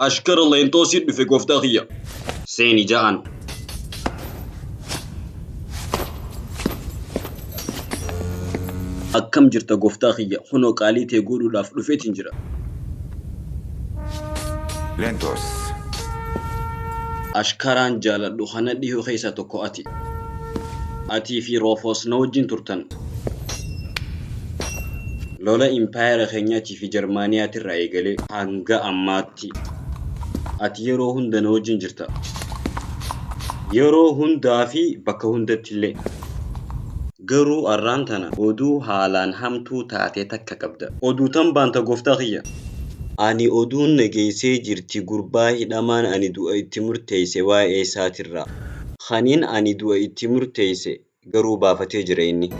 أشكر الله ينتوسي في قفتاخية سيني جاءن أكم جرت قفتاخية خنو قالي تيقولوا لا فلوفيت انجرا لينتوس أشكران جالد لخنا ديو خيسة تكو أتي في روفوس نوجين ترتن لولا إمباير خينياتي في جرمانيا ترأيقلي هنگا أماتي أتي يرو هند نوجين جرتا يرو هندا في بكا هند تلي قرو أرانتنا ودو هالان همتو تاتي تكا قبدا ودو تنبانتا قفتاقية أني أدون نجيسي جرتي قرباه دمان أني دو اتمر تيسي واي ساتر را خانين أني دو اتمر تيسي قرو بافتي جريني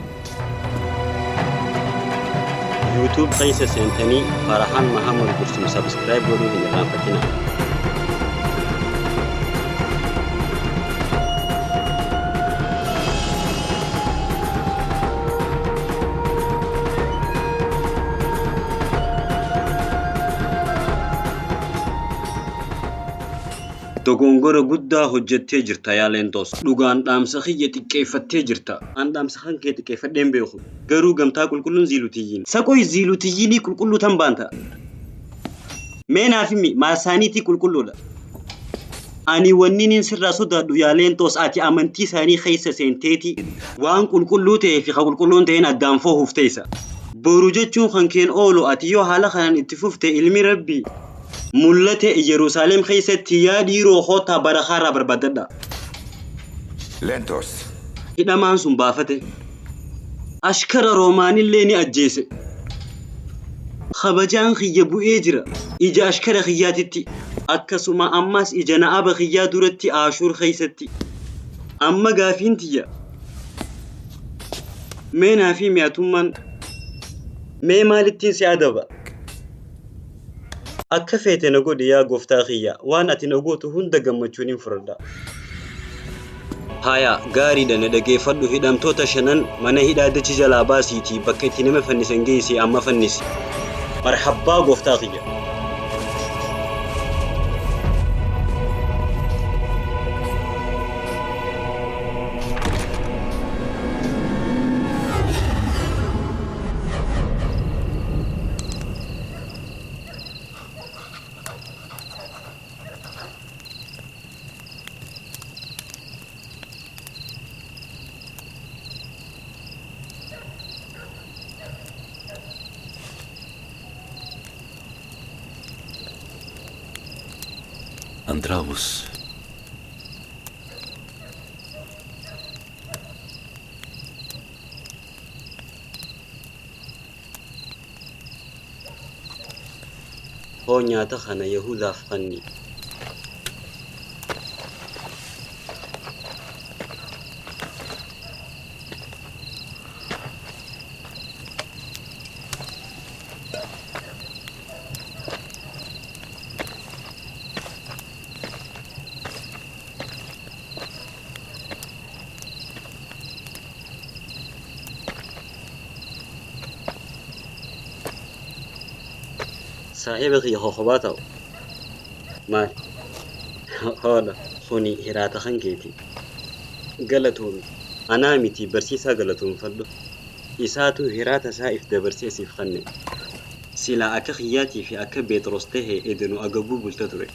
يوتيوب قيسة سنتني فرحان محمد برسم سبسكرايب ولو هنا فتنا Dogongora guddaa hojjettee jirta yaa leentoos. Dhugaan dhaamsa kiyya xiqqeeffattee jirta. An dhaamsa kan kee xiqqeeffadheen beeku. Garuu gamtaa qulqulluun ziilutiyyiin. Saqooy ziilutiyyinii qulqulluu tan baanta. Meenaaf himi maasaaniitii qulqulluudha. Ani wanniin sirraa sodaadhu yaa leentoos ati amantii isaanii keessa seenteeti waan qulqulluu ta'ee fi qulqulluun ta'een addaan foohuuf teessa. Boru jechuun kan keen oolu ati yoo haala kanaan itti fufte ilmi rabbii. ملته يروسالم خيسة تيادي روحوتا برخارا برباددا لينتوس هنا ما انسون بافته أشكر روماني الليني أجيسي خبجان خيابو إجرا إجا أشكر خياتي أكسو ما أماس إجا نعب خيادورتي آشور خيستي أما قافين تيا مينا في مياتومان مي مالتين سيادة أكفيت نقول يا قفتاخية وأنا تنقوت هند جمتشونين فردا هايا قاري دنا دقي فدو هدام توتا شنن من هدا دتش جلاباسيتي بكتي نما فنسن جيسي أما فنسي مرحبا قفتاخية أندراوس هو نياتا خانا يهودا فقني صاحبك يا خباتو مال هذا خوني هراتا خنكيتي قالتهم أنا ميتي برسيسا قالتهم فلو إساتو هراتا سايف دا برسيسي فخني سلا أكخياتي في أكا بيت رسته إدنو أقبو بلتدري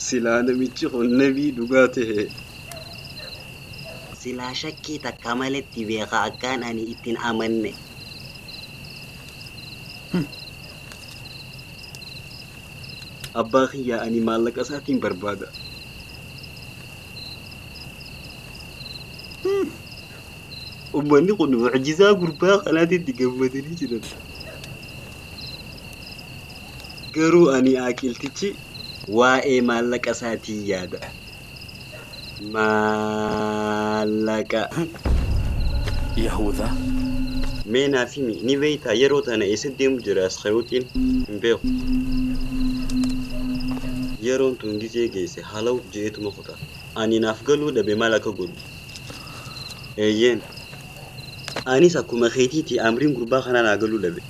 سلا نميتشي النبي دقاته سلا شكي تكملت تبيغا كان أني إتن أمني أباخي يا أني مالك أساتين بربادة أماني قلنا معجزة قربا خلاتي تقمدني جدا قروا أني آكل تيجي واي مالك أساتي يادا Malaga. يهوذا. Mena fimi ni beita yero tana isiddim jiras khayutin mbeo. Yeron tungije geese halaw jeetu makuta. Ani nafgalu da be malaka gulu. Eyen. Ani sakuma khaytiti amrin gurba khana nagalu labe.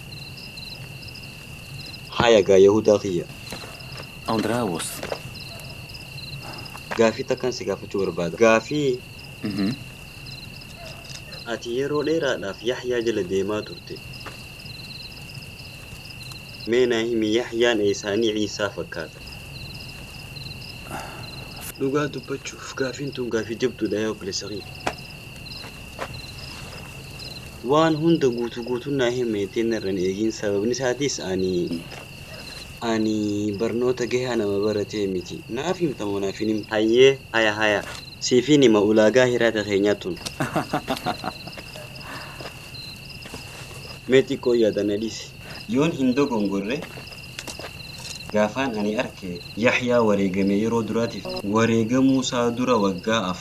Haya ga Yahuda khiya. أندراوس. Gaafi takkan si gaafachuu barbaada. Gaafi ati yeroo dheeraadhaaf Yahyaa jala deemaa turte. Meenaa himi Yahyaan isaanii Ciisaa fakkaata. Dhugaa dubbachuuf gaafiin tun gaafii jabduudha yaa obboleessa. Waan hunda guutuun naa himeetiin irraan eegin sababni isaatis ani barnoota gahaa nama baratee miti. Naaf himtamoo naaf hin himtu. Hayyee haya. Siifin hima ulaagaa hiraata keenyaa tun. Mee xiqqoo yaadana dhiisi. Yoon hin dogongorre gaafaan ani arke Yahyaa wareegame yeroo duraatiif wareegamuu isaa dura waggaa 4.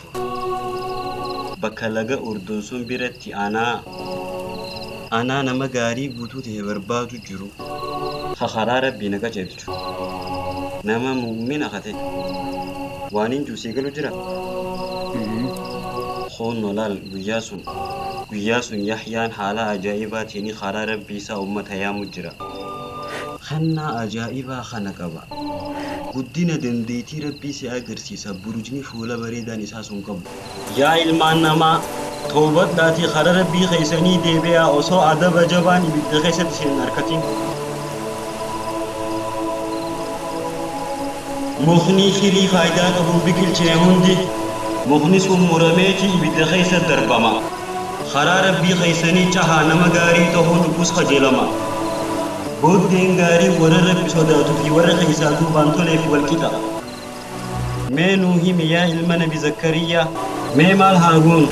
Bakka laga Urdunsuun biratti anaa nama gaarii guutuu ta'e barbaadu jiru. Karaa Rabbii na qajeelchu. Nama mu'mina kate. Waan hin juusii galu jira. Khoon laal guyyaa sun Yahyaan haala ajaa'ibaatiin karaa Rabbii isaa uummata yaamu jira. Khannaa ajaa'ibaa kana qaba. Guddina dandeettii Rabbii si agarsiisa. Burujni fuula bareedaan isaa sun qabu. Yaa ilmaan namaa toobadhaatii karaa Rabbii keessanii deebi'aa osoo adaba jabaan ibidda keessatti isin harkatiin. Mukni firii faayidaa qabu biqilchine hundi mukni sun murameeti ibidda keessa darbama. Karaa Rabbii keessanii cahaa nama gaarii ta'uun dhugus qajeelama. Booddeen gaarii warra Rabbi sodaatuu fi warra keessaa duubaan toleef walqixa. Mee nuu himi yaa ilma Nabi Zakariyaa. Mee maal haa goonu?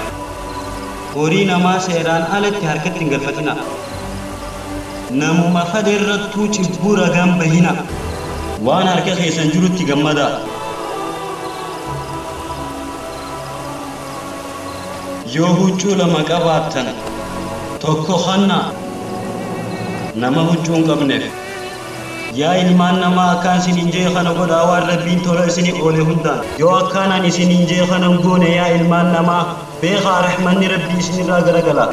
Horii namaa seeraan alatti harkatti hin galfatina. Namuma fedhe irrattuu cibbuu ragaan bahina. Waan harka keessan jirutti gammadaa. Yoo huccuu lama qabaattan tokko khannaa nama huccuu hin qabneef. Yaa ilmaan namaa akkaan isin injee kana godhaa waan Rabbiin tola isinii oole hundaan. Yoo akkaanaan isin injee kana hin goone yaa ilmaan namaa beekaa rahmanni Rabbii isinirraa garagala.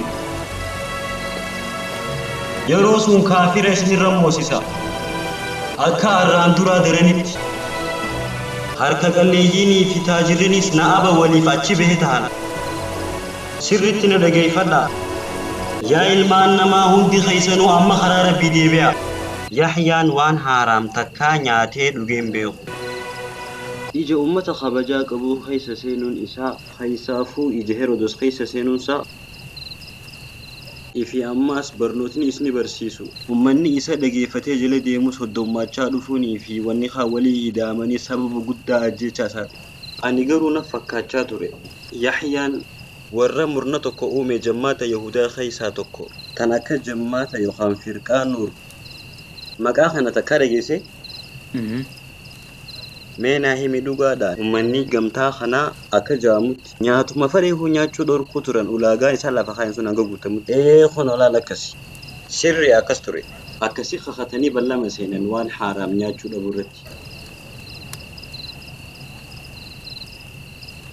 Yeroo sun kaafira isinirra moosisa. Akka arraan duraa daranitti harka qalleeyyiinii fi taajirrinis na'aba waliif achi bahee ta'an. Sirritti na dhageeffadhaa. Yaa ilmaan namaa hundi keessanuu amma karaa Rabbii deebi'a. Yahyaan waan haaraam takkaa nyaatee dhugeen beeku. Ija uummata kabajaa qabu keessa seenuun isaa keessaafuu ija Herodos keessa seenuun isaa ifi ammas barnootni isni barsiisu. Ummanni isa dhageeffatee jala deemus hoddommaachaa dhufuunii fi wanni walii ida'amanii sababa guddaa ajjechaa isaati. Ani garuu na fakkaachaa ture. Yahyaan warra murna tokko uume jammaata Yahudaa keessaa tokko kan akka jammaata yookaan firqaa Nuur. Maqaa kana takka dhageesse? Meenaa himi dhugaadhaan ummanni gamtaa kanaa akka jaamutti nyaatuma fedheehu nyaachuu dhorkuu turan ulaagaan isaa lafa kaa'in sun hanga guutamutti. Kun olaal akkasi. Sirri akkas ture. Akkasii kakatanii ballama seenan waan haaraam nyaachuu dhabu irratti.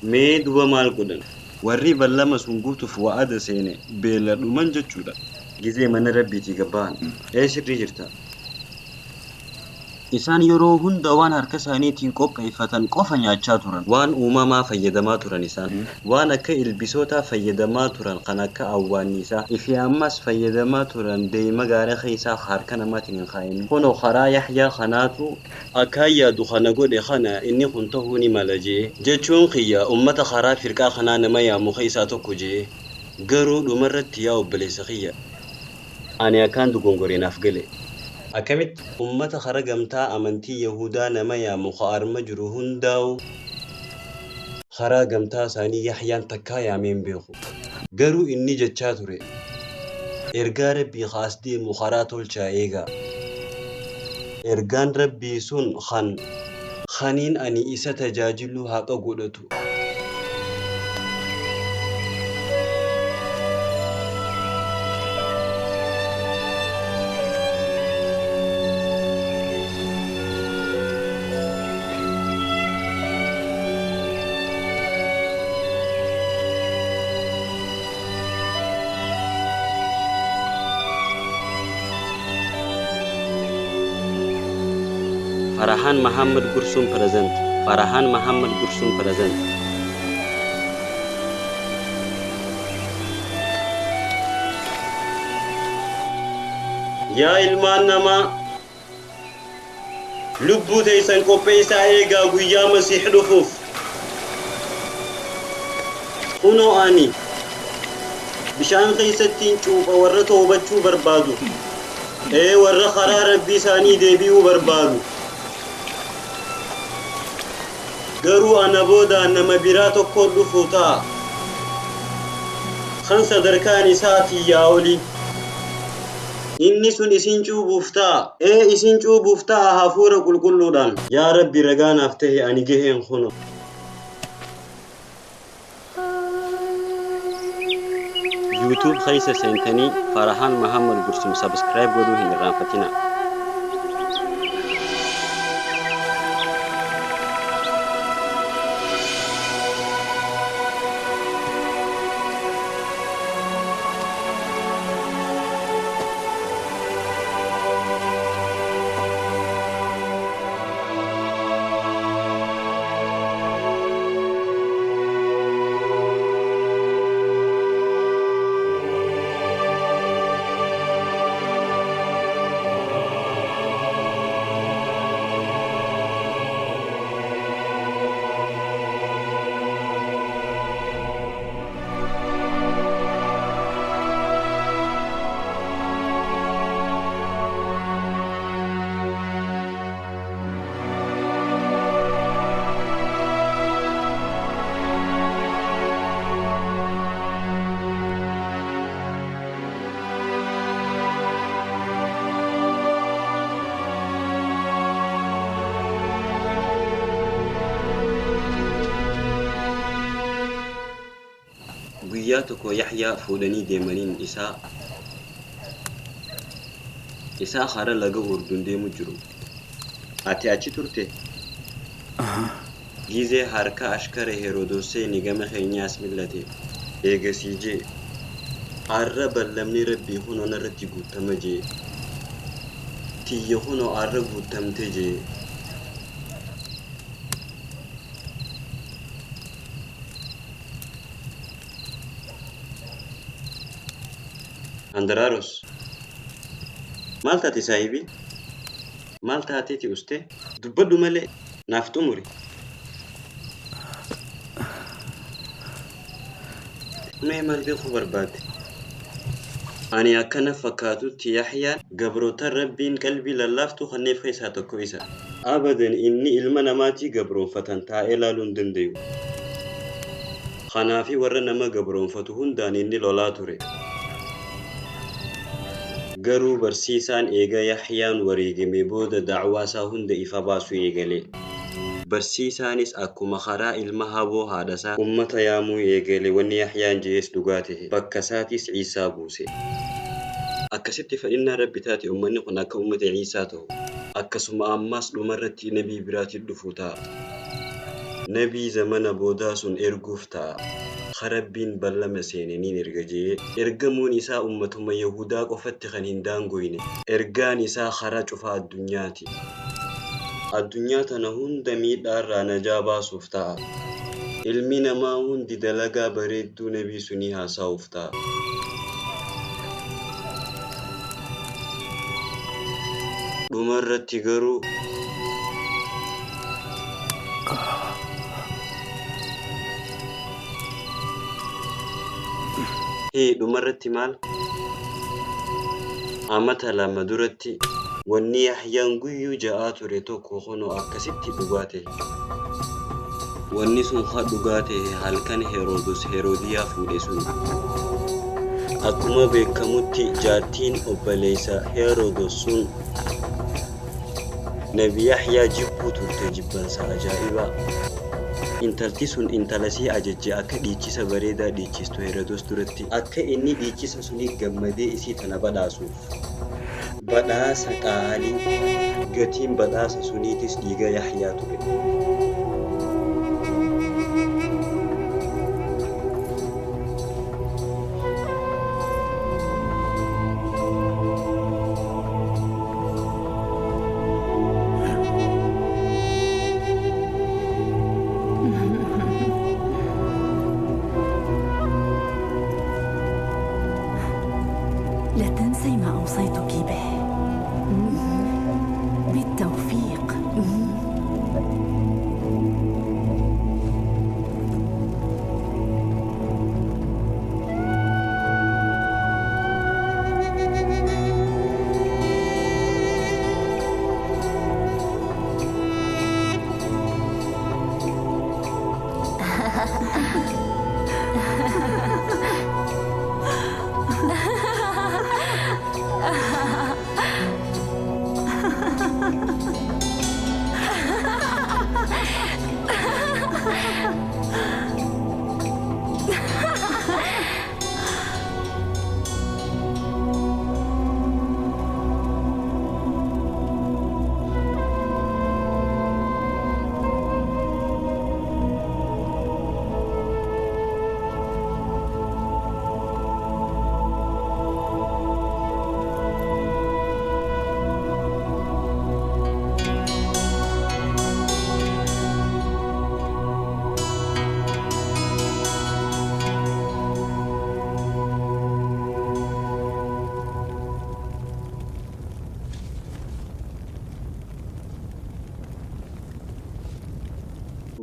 Mee duba maal godhan? Warri ballama sun guutuuf wa'ada seene beeladhuman jechuudha. Gizee mana Rabbiitii gabba'an. Sirrii jirta. Isaan yeroo hunda waan harka isaaniitiin qopheeffatan qofa nyaachaa turan. Waan uumamaa fayyadamaa turan isaan. Waan akka ilbisootaa fayyadamaa turan kan akka awwaannisaa. Ifi ammas fayyadamaa turan deema gaarii keessaa harka namaatiin hin kaa'in. Kunoo karaa Yahyaa kanaatu akka yaadu kana godhe kana inni kun ta'uu ni mala jee. Jechuun kiyya uummata karaa firqaa kanaa nama yaamu keessaa tokko jee. Garuu dhumarratti yaa obboleessa kiyya. Ani akkaan dogongoreenaaf gale. Akkamitti uummata karaa gamtaa amantii Yahudaa nama yaamu arma jiru hundaa'u karaa gamtaa isaanii Yahyaan takkaa yaameen beeku. Garuu inni jechaa ture. Ergaa Rabbii kaas deemu karaa tolchaa eegaa. Ergaan Rabbii sun khaniin ani isa tajaajilu haqa godhatu. Farahan Muhammad Gursum present. Farahan Muhammad Gursum present. Yaa ilmaan namaa lubbuu teessan qopheessaa eegaa guyyaa Masiih dhufuuf. Kunoo ani bishaan keessattiin cuupha warra toobachuu barbaadu. Warra karaa Rabbii isaanii deebi'uu barbaadu. Garuu ana booda nama biraa tokko dhufu ta'a. Kan sadarkaan isaatii yaa olii. Inni sun isin cuubuuf ta'a. Isin cuubuuf ta'a hafuura qulqulluudhaan. Yaa Rabbi ragaanaaf ta'e ani gaheen kuno. YouTube خيسة سنتني فرحان محمد برسم سبسكرايب ودو هنران فتنا guyyaatoko Yahyaa fuudhanii deemaniin isaa hara laga Urdun deemu jiru. Ati achi turte? Gizee harka ashkara Heroodosee ni gama keenyaas millate. Eegasii jee arra ballamni Rabbii huno narratti guutama jee. Tiyya huno arra guutamte jee. Andararos maal taate saahibii? Maal taateeti uste? Dubbadhu malee naaf xumuri. Mee maal beekuu barbaadde? Ani akkana fakkaatutti Yahyaan gabroota Rabbiin qalbii lallaaftu kanneef keessaa tokko isa. Abadan inni ilma namaatii gabroonfatan taa'ee ilaaluu hin danda'u. Kanaafi warra nama gabroonfatu hundaan inni lolaa ture. Garuu barsiisaan eega Yahyaan wareegame booda da'waasaa hunda ifa baasuu eegale. Barsiisaanis akkuma karaa ilma haboo haadhasaa ummata yaamuu eegale wanni Yahyaan jees dhugaa ta'e. Bakka isaatis Ciisaa buuse. Akkasitti fedhinnaa Rabbi taate ummanni kun akka ummata Ciisaa ta'u. Akkasuma ammas dhumarratti nabii biraatiin dhufu ta'a. Nabii zamana boodaa sun erguuf ta'a. Rabbiin ballama seenaniin erga jee ergamuun isaa ummatuma Yahudaa qofatti kan hin daangoyne. Ergaan isaa karaa cufaa addunyaati. Addunyaa tana hunda miidhaarraa najaa baasuuf ta'a. Ilmi namaa hundi dalagaa bareedduu nabii sunii haasa'uuf ta'a. Dhumarratti garuu dhumarratti maal? Amata lama duratti wanni Yahyaan guyyuu ja'aa ture tokko kunoo akkasitti dhugaa ta'e. Wanni sun dhugaa ta'e halkan Heroodiyaa fuudhe sun. Akkuma beekamutti jaartiin obboleessa Herodos sun Nabi Yahyaa jibbuu turte jibbansa ajaa'ibaa. Intalti sun intalasii ajajje akka dhiichisa bareedaa dhiichistu Herodos duratti akka inni dhiichisa sunii gammadee isii tana badhaasuuf. Badhaasa qaalii gatiin badhaasa suniitis dhiiga Yahyaa ture. أوصيتك به. بالتوفيق.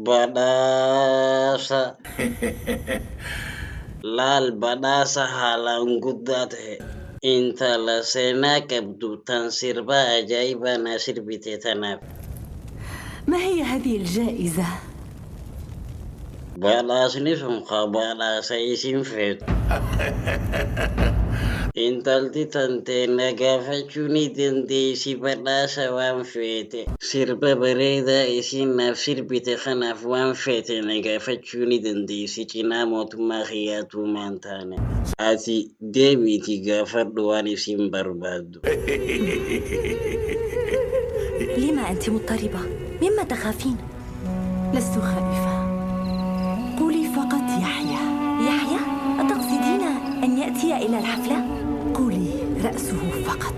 Badasa laal badasa haalaan guddaa ta'e intala seenaa qabdu tan sirba ajaa'ibaa na sirbite tanaaf. ما هي هذه الجائزة؟ Badhaasni sun badhaasa isin feetu. Intalti tante na gaafachuu ni dandeessi badhaasa waan feete. Sirba bareedaa isin naaf sirbite kanaaf waan feete na gaafachuu ni dandeessi cinaa mootummaa kiyyaatu maan taane. Ati deebiiti gaafadhu waan isin barbaaddu. لما أنت مضطربة؟ مما تخافين؟ لست خائفة. قولي فقط يحيى. يحيى؟ أتقصدين أن يأتي إلى الحفلة؟ قولي رأسه فقط.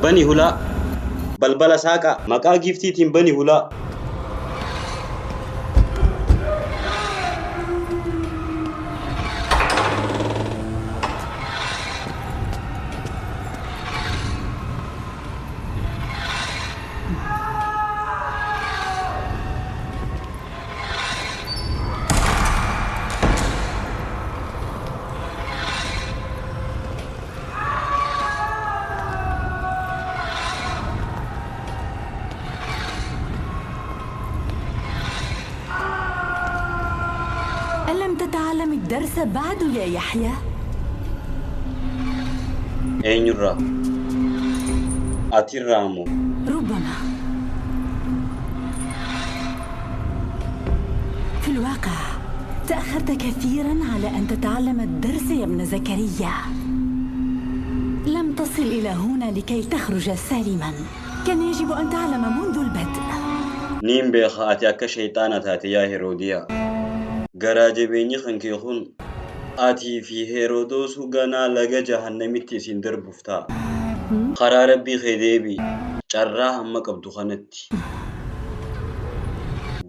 بني هلا بلبل ساقا مقا جفتيتين بني هلا ألم تتعلم الدرس بعد يا يحيى؟ أين يرى أتيرامو ربما. في الواقع تأخرت كثيراً على أن تتعلم الدرس يا ابن زكريا. لم تصل إلى هنا لكي تخرج سالماً. كان يجب أن تعلم منذ البدء. نيم بيخا أتياك شيطانة تاتي يا هيروديا غراجي بيني خنكيخون آتي في هيرودوس غانا لغا جهنميتي سندر بفتا قرار ربي خيديبي چرا هم قبدو خانتي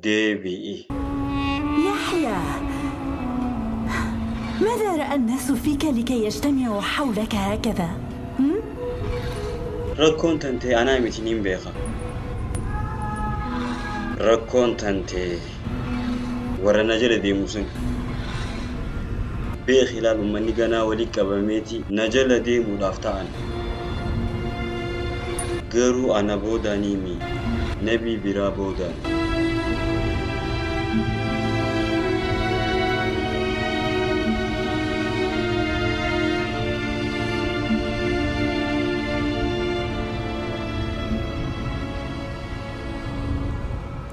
ديبي يحيى، ماذا رأى الناس فيك لكي يجتمعوا حولك هكذا؟ ركون تنتي أنا متنين بيخا ركون تنتي ورنا جل دي موسن بخلال مني غنا ولي كبميتي نجل دي مدافتان غرو أنا بوداني مي نبي برا بوداني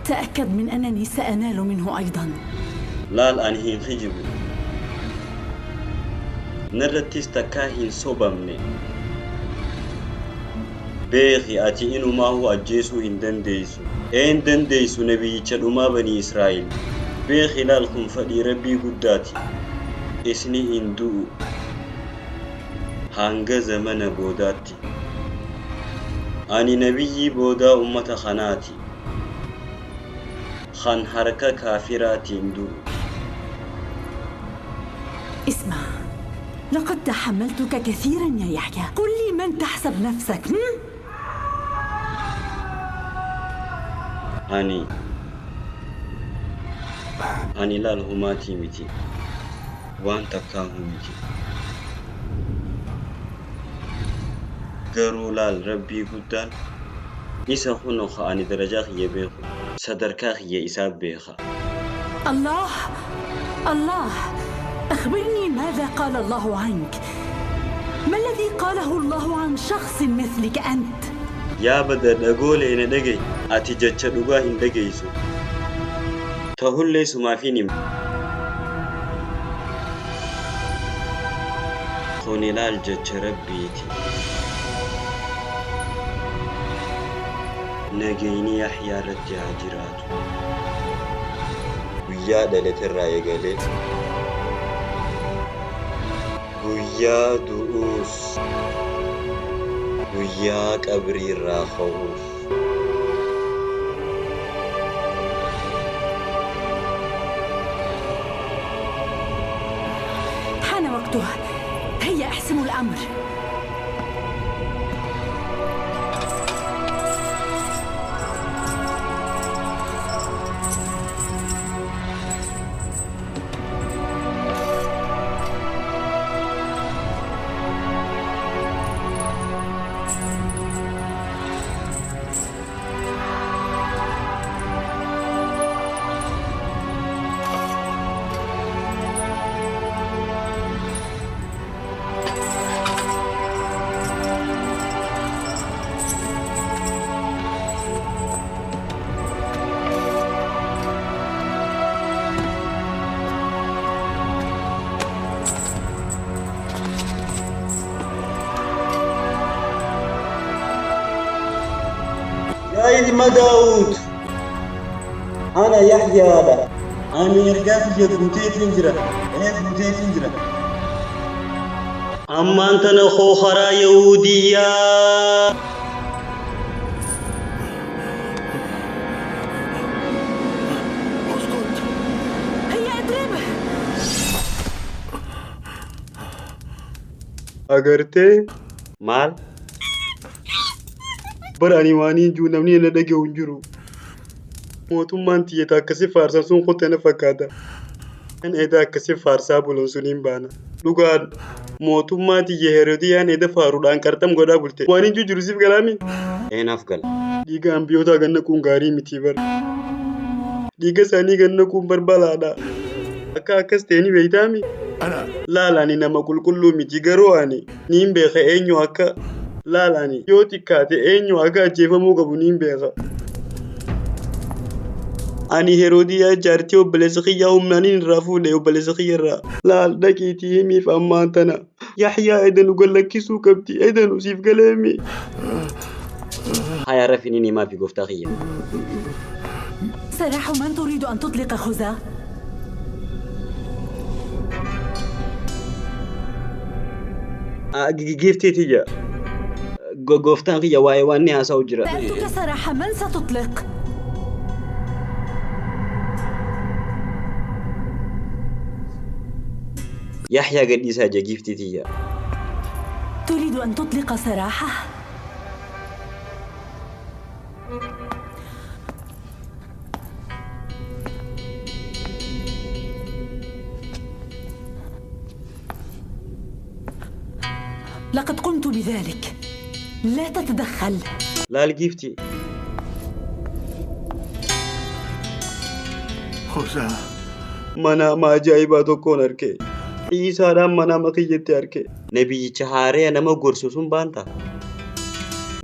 تأكد من أنني سأنال منه أيضاً. لا الآن هين خجبو نرتيس تكاهين صوبامني بيخي أتي إنو ما هو أجيسو إن دنديسو إن دنديسو نبي يتشدوما بني إسرائيل بيخي لالكم فدي ربي قداتي إسني إندو hanga zamana bodaatti ani nabiyyi boda ummata khanaati khan harka kafiraatiin du'u. اسمع، لقد تحملتك كثيرا يا يحيى. قل لي من تحسب نفسك؟ أني لا الهماتي متي وأنت كاهمتي قروا لال ربي قدان إسا خنوخ أني درجاخ يبيخو صدركاخ يإساب بيخا. الله الله، أخبرني ماذا قال الله عنك؟ ما الذي قاله الله عن شخص مثلك أنت؟ يا بدر أقول هنا دقي أتجتش لغاهن دقيسو تهول ليسو ما فيني خوني لال جتش ربيتي نجيني يحيى رجع جراتو ويا دلت الراية قالت ويا دؤوس ويا قبري الراخوف. حان وقته، هيا احسموا الأمر. يا إلما داود أنا يحيى هذا أنا يرجع في جبوتي تنجرة جبوتي تنجرة أما أنت نخوخرا يهودية. اسكت. هيا اضربه. أغرتي مال براني واني جو نمني ندقي ونجرو موتم مانتي يتاكسي فارسا سون خطنا فكادا أن إذا كسي فارسا بولون سنين بانا لغان موتم مانتي يهردي أن إذا فارودان كرتم غدا بلتي واني جو جرسيف كلامي أين أفقل ديغا أمبيوتا غنى كون غاري متيبر ديغا ساني غنى كون بربالادا أكا أكستيني بيتامي أنا لا لاني نما كل متي غرواني نيم بيخ أينيو أكا لا لاني يوتي كاتي أينيو أكا جيفا موغبو نيم بيخ أني هيروديا جارتي وبلزخية ومانين رافولي وبلزخية را لا دكيتي همي فأمانتنا يحيى إذن وقال لك كيسو كبتي إذن وسيف كلامي هيا رفيني ما في قفتاخية. سراح، من تريد أن تطلق خزاه؟ جيفتي تيجا قفتاخية واني أسوجرا. سألتك سراح، من ستطلق؟ يحيى قد يساجا جيفتي تيجا. تريد أن تطلق سراحه؟ لقد قمت بذلك، لا تتدخل. لا الجيفتي خزا منا ما جايباتو كونركي عيسى رام منا مخيتي أركي نبي شهاري أنا ما قرصوصون بانتا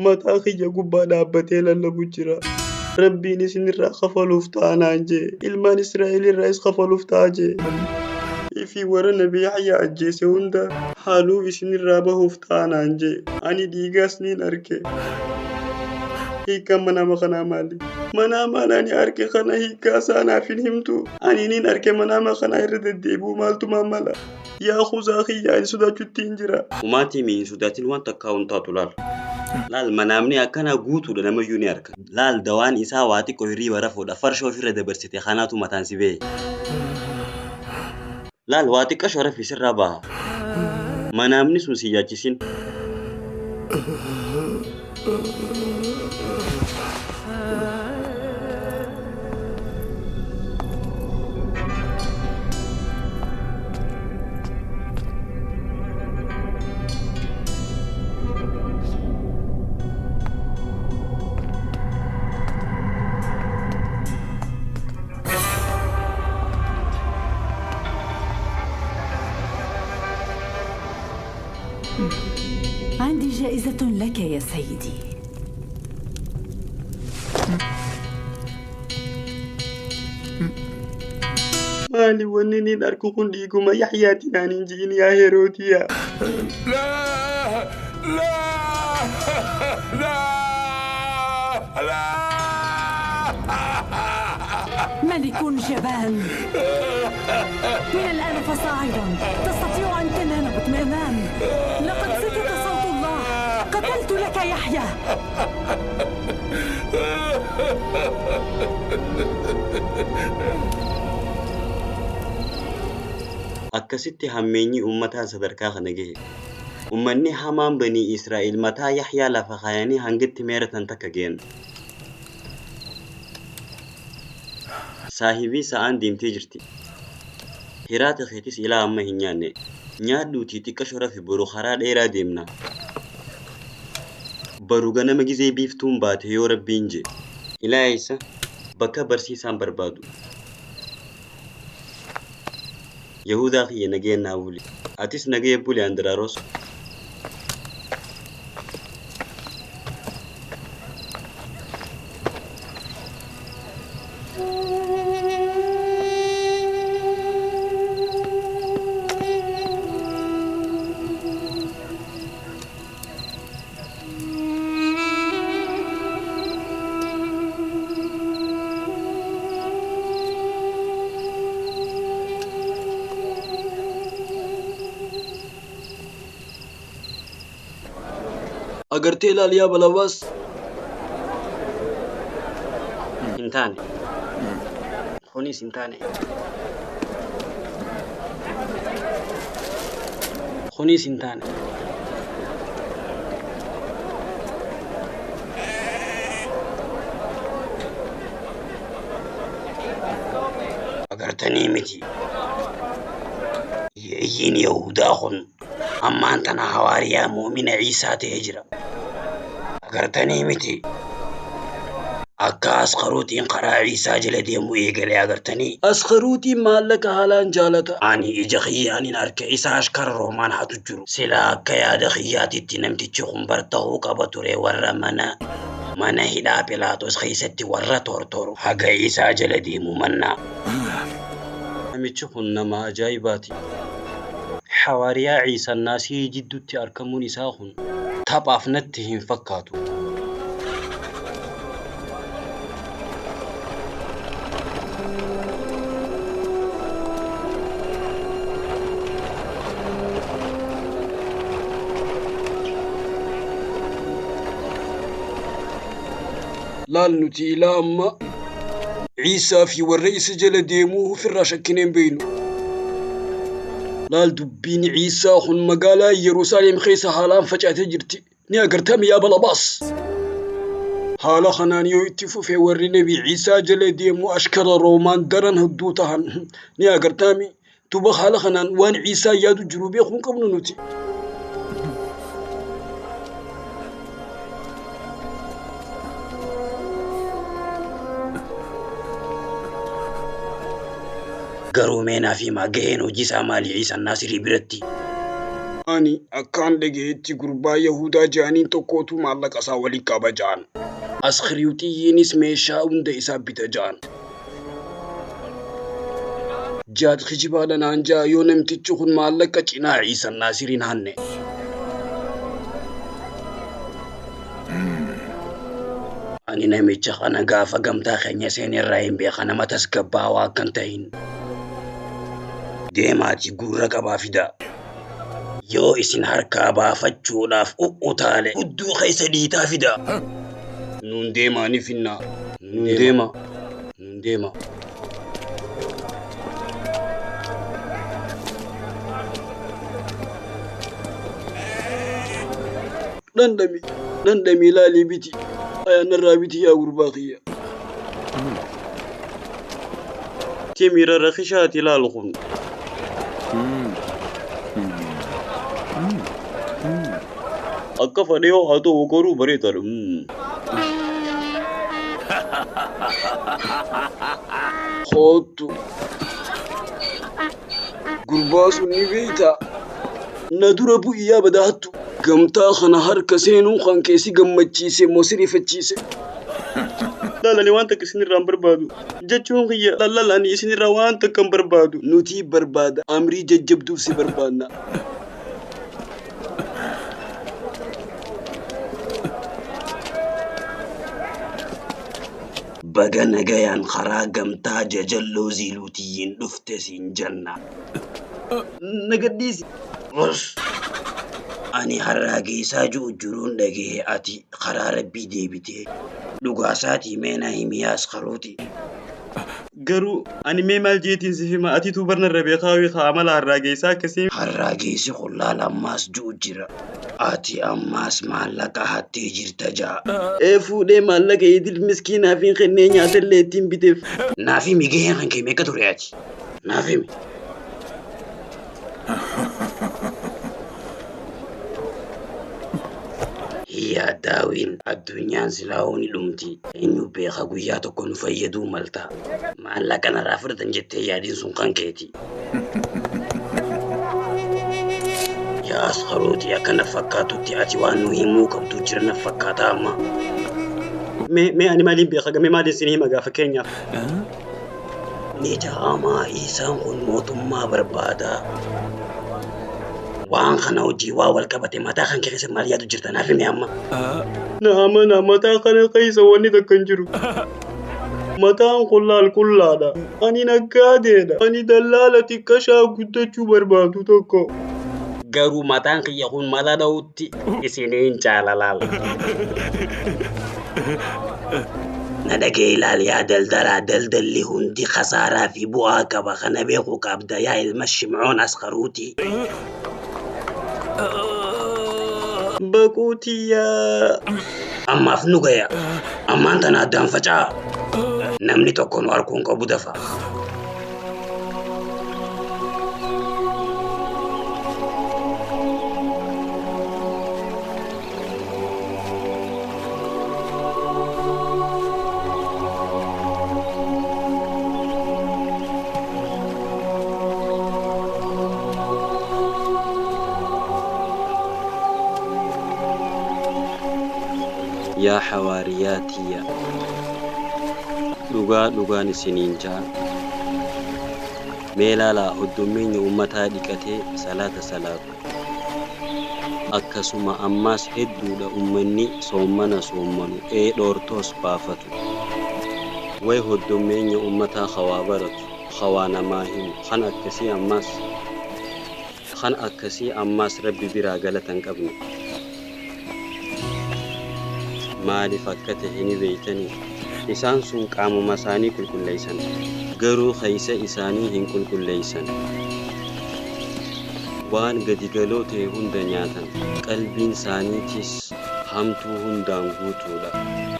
متى خيا قبا دابتي للبجرا ربي نسن الرا خفلوف تانا جي إلمان إسرائيل الرئيس خفلوف تاجي في ورا نبي يحيى أجي سوندا حالو إسن الرابا هفتانا جي أني ديغا سنين أركي هي كم منا مخنا مالي مناما أنا أركي خنا هيكاسا أنا فينهمتو أنين أركي مناما خنا يرد الديبو مالتو ماملا يا أخو زاخي يا سودا تشتينجرا وماتي مين سوداتين وان تكاونتاتو لال لال منامني أكنا قوتو لنما يوني أركا لال دوان إسا واتي كويري ورفو دا فرشو في رد برسيتي خاناتو متانسي بي لال واتي كشورة في سر رابا منامني سوسي جاكسين عندي جائزة لك يا سيدي. مالي ونني ناركو كنديكو ما يحياتي نانجيني يا هيروتيا لا لا لا لا ملك جبان. من الآن فصاعدا تستطيع أن تنام باطمئنان. لقد سكت صوت الله. قتلت لك يحيى. akkasitti hammeenyi ummataa sadarkaa kana gahe ummanni hamaan banii Israa'el mataa Yahyaa lafa kaayanii hangitti meeratan takka ga'an saahibii sa'aan deemtee jirti hiraata keetis ilaa amma hin nyaanne nyaadhuutii xiqqa shora fi boru karaa dheeraa deemna baru ganama gizee biiftuun baate yoo rabbiin je ilaa isa bakka barsiisaan barbaadu يهودا خي نجي ناولي أتيس نجي بولي عند راروس अगर तेला लिया बला बस इंताने खुनी इंताने खुनी इंताने अगर तनी मिठी يين يهودا خن أما أنتنا حواريا مؤمن عيسى تهجرة أغرتني متي أكا أسخروتين قرا عيسى جلدي مويقلي أغرتني أسخروتين مالك هالان جالتا أني إجخي أني نارك عيسى أشكر رومان حتجرو سلا أكا يا دخياتي تنمتي تشخن برتهو كبتوري ورى منا هدا بلاتوس خيستي ورى تورتورو حقا عيسى جلدي ممنا أمي تشخن نما أجايباتي حواريا عيسى الناس جدو تأركمون إساخن تابع فنتهم فكاتو لا نتي لا أما عيسى في والرئيس جل ديموه في الراشكين بينه لال دبين عيسى خن مقالا يروساليم خيسا حالان فجأة جرتي نيا قرتم يا بلباس حالا خنانيو اتفو في وري نبي عيسى جل ديمو أشكر رومان درن هدوتهن نيا قرتامي تبا حالا خنان وان عيسى يادو جروبي خون قبل نوتي قرومينا في ماجين وجيسا مالي عيسى الناصري برتي أني أكان لقيتي قربا يهودا جانين توكوتو مالك أساولي كابا جان أسخريوتي ينس ميشا وند إسابيتا جان جاد خجبالا نانجا يونم تيچوخن مالك كچنا عيسى الناصري ناني Ani namicha kana gaafa gamtaa keenya seenirraa hin beeka nama tasgabbaawaa akkan ta'in. Deemaati gurra qabaa fida. Yoo isin harkaa baafachuudhaaf u'utaale hudduu keessa dhiitaa fida. Nun deemaa ni finna. Nun deema. Dandami laali biti. Ayana biti ya gurbaaqiya. Timira rakhishaati laalqun. Akka fadhiyoo haa ta'u garuu bareedaadha. Kootu. Gurbaa sun ni beeyta. Na dura bu'iyyaa badaattu. Gamtaa kana harka seenuu kan keessi gammachiise moo sirifachiise. Laalani waan takka isinirraan barbaadu. Jechuun kiyya laalani isinirraa waan takka hin barbaadu. Nuti barbaada amrii jajjabduuf si barbaadna. Baga nagayaan karaa gamtaa jajalloo ziiluutiyyiin dhufte siin janna. Nagaddiisi. Ani harraa geessaa ju'ujuruun dhagee ati karaa rabbii deebitee dhugaasaati meena himiyaas karooti. Garuu ani mee maal jeetiin si hima atiitu barna rabee kaawee kaamala harraa geessaa akkasii. Harraa geessi qullaal ammaas ju'u jira. Ati ammaas maallaqa hattee jirta ja'a. Fuudhee maallaqa idil miskiinaaf hin kennee nyaatallee ittiin biteef. Naafi migeen kan kee meeqa ture ati? Naafi mi? Yaa daawin addunyaan silaa'uun dhumti. Eenyu beeka guyyaa tokko nu fayyaduu malta. Maallaqa narraa fudhatan jettee yaadiin sun kan keeti. Yaa askarooti akkana fakkaatutti ati waan nu himuu qabdu jira na fakkaata amma. Mee ani maaliin beeka gamee maaliin sin hima gaafa keenyaaf? Ni jaamaa isaan kun mootummaa barbaada. Waan kana hojii waa wal qabate mataa kan keessa maal yaadu jirta naaf himi amma. Nama mataa kana keessa wanni takka hin jiru. Mataan qullaadha. Ani naggaadeedha. Ani dallaala xiqqashaa guddachuu barbaadu tokko. Garuu mataan kiyya kun mala dha'utti isiniin jaalalaala. Na dhagee ilaali yaa daldalaa daldalli hundi khasaaraa fi bu'aa qaba kana beekuu qabda yaa ilma Shimcoon Askaruuti. Baquutiyaa. Ammaaf nu gaya. Ammaan tana addaan facaa. Namni tokko nu arguun qabu dafa. يا حوارياتي لغان سنين جاء ميلا لا هدومين أمتا ديكتي صلاة أكسما أماس هدو لأمني صومنا دورتوس بافتو وي هدومين أمتا خوابرت خوانا ماهم خان أكسي أماس ربي برا غلطان قبني مالي فكته هني بيتني إسان سون قامو مساني كل ليسن غرو خيسة إساني هن كل ليسن وان قدي قلوته هند نياتن قلبين سانيتيس همتو هندان غوتولا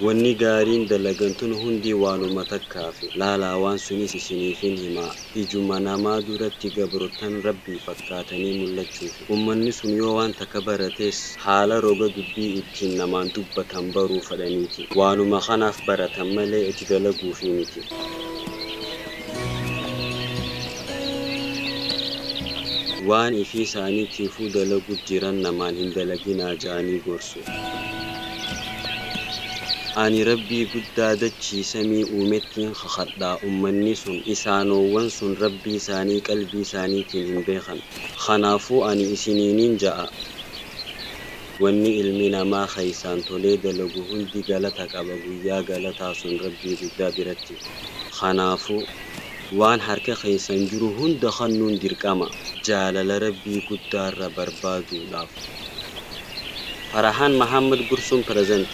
واني غارين دلغنتون هندي وانو متكافي لا وان سنيسي سنيفين هما إجمانا ما دورتي قبرتن ربي فكاتني ملتشوف ومني سنيو وان تكبرتيس حالا روغا دبي اتين نمان دبتن برو فدنيتي وانو مخاناف برتن ملي اتغلقو فينيتي وان إفي ساني تيفو دلقو جيران نمان هندلقنا جاني غرسو أني ربي قدادتشي سمي أمتين خخدا أمني سن إسانو وانسن ربي ساني قلبي ساني تنهم بيخن خنافو أني إسنينين جاء wanni ilmina ma khaysan toleda lagu hundi galata qabagu ya galata sun rabbi gudda biratti khanafu waan harka khaysan jiru hunda khannun dirqama jaalala rabbi gudda barbadu laaf Farahan Muhammad Gursum present